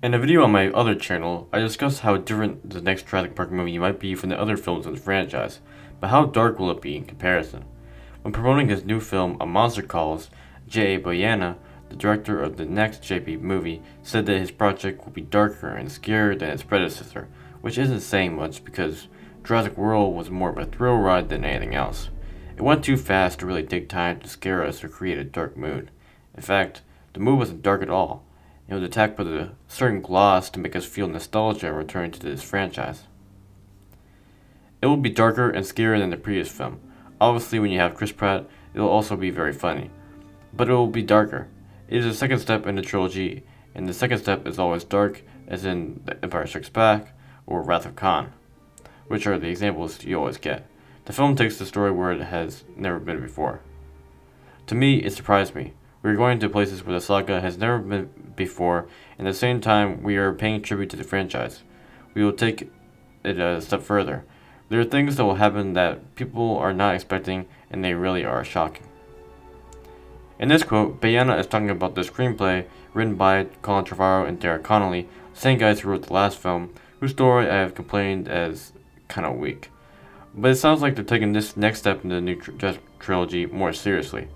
In a video on my other channel, I discussed how different the next Jurassic Park movie might be from the other films in the franchise, but how dark will it be in comparison? When promoting his new film, A Monster Calls, J.A. Boyana, the director of the next JP movie, said that his project will be darker and scarier than its predecessor, which isn't saying much because Jurassic World was more of a thrill ride than anything else. It went too fast to really take time to scare us or create a dark mood. In fact, the mood wasn't dark at all. It was attacked with a certain gloss to make us feel nostalgia and return to this franchise. It will be darker and scarier than the previous film. Obviously, when you have Chris Pratt, it will also be very funny. But it will be darker. It is a second step in the trilogy, and the second step is always dark, as in The Empire Strikes Back or Wrath of Khan, which are the examples you always get. The film takes the story where it has never been before. To me, it surprised me. We are going to places where the saga has never been before, and at the same time, we are paying tribute to the franchise. We will take it a step further. There are things that will happen that people are not expecting, and they really are shocking. In this quote, Bayana is talking about the screenplay written by Colin Trevorrow and Derek Connolly, the same guys who wrote the last film, whose story I have complained as kinda weak. But it sounds like they're taking this next step in the new trilogy more seriously.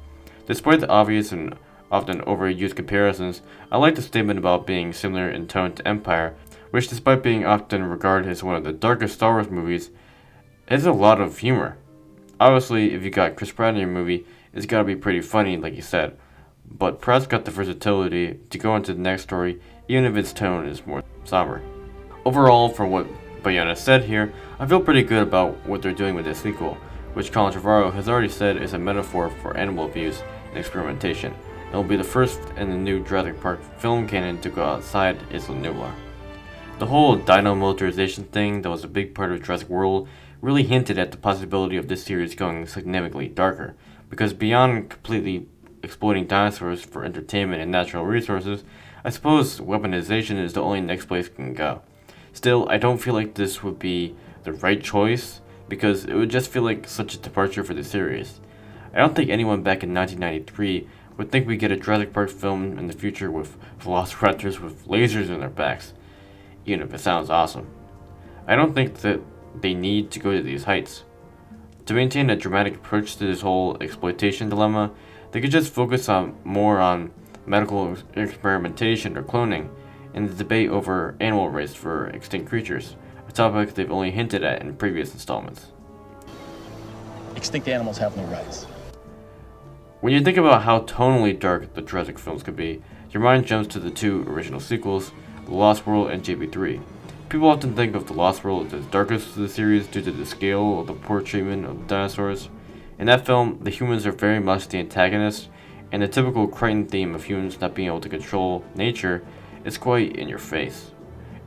Despite the obvious and often overused comparisons, I like the statement about being similar in tone to Empire, which despite being often regarded as one of the darkest Star Wars movies, has a lot of humor. Obviously, if you got Chris Pratt in your movie, it's gotta be pretty funny, like you said. But Pratt's got the versatility to go into the next story, even if its tone is more somber. Overall, from what Bayana said here, I feel pretty good about what they're doing with this sequel, which Colin Trevorrow has already said is a metaphor for animal abuse and experimentation. It will be the first in the new Jurassic Park film canon to go outside Isla Nublar. The whole dino militarization thing that was a big part of Jurassic World really hinted at the possibility of this series going significantly darker, because beyond completely exploiting dinosaurs for entertainment and natural resources, I suppose weaponization is the only next place it can go. Still, I don't feel like this would be the right choice, because it would just feel like such a departure for the series. I don't think anyone back in 1993 would think we get a Jurassic Park film in the future with velociraptors with lasers in their backs, even if it sounds awesome. I don't think that they need to go to these heights. To maintain a dramatic approach to this whole exploitation dilemma, they could just focus more on medical experimentation or cloning, and the debate over animal race for extinct creatures, a topic they've only hinted at in previous installments. Extinct animals have no rights. When you think about how tonally dark the Jurassic films could be, your mind jumps to the two original sequels, The Lost World and JP3. People often think of The Lost World as the darkest of the series due to the scale of the poor treatment of the dinosaurs. In that film, the humans are very much the antagonists, and the typical Crichton theme of humans not being able to control nature is quite in your face.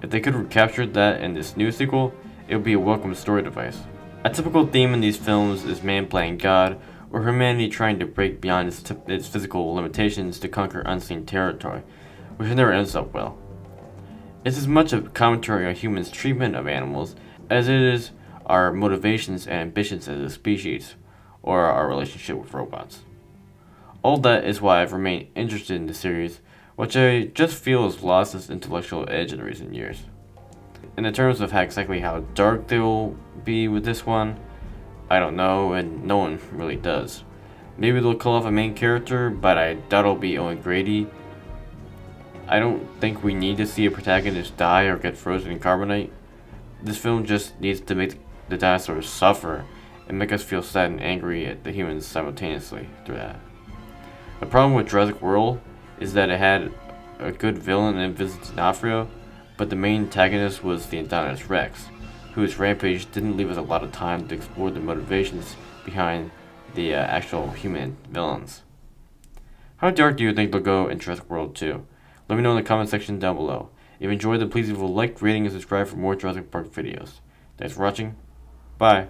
If they could have captured that in this new sequel, it would be a welcome story device. A typical theme in these films is man playing God, or humanity trying to break beyond its physical limitations to conquer unseen territory, which never ends up well. It's as much a commentary on humans' treatment of animals as it is our motivations and ambitions as a species, or our relationship with robots. All that is why I've remained interested in the series, which I just feel has lost its intellectual edge in recent years. In the terms of exactly how dark they will be with this one, I don't know, and no one really does. Maybe they'll kill off a main character, but I doubt it'll be Owen Grady. I don't think we need to see a protagonist die or get frozen in carbonite. This film just needs to make the dinosaurs suffer and make us feel sad and angry at the humans simultaneously through that. The problem with Jurassic World is that it had a good villain in Vincent D'Onofrio, but the main antagonist was the Indominus Rex, whose rampage didn't leave us a lot of time to explore the motivations behind the actual human villains. How dark do you think they'll go in Jurassic World 2? Let me know in the comment section down below. If you enjoyed, then please leave a like, rating, and subscribe for more Jurassic Park videos. Thanks for watching. Bye.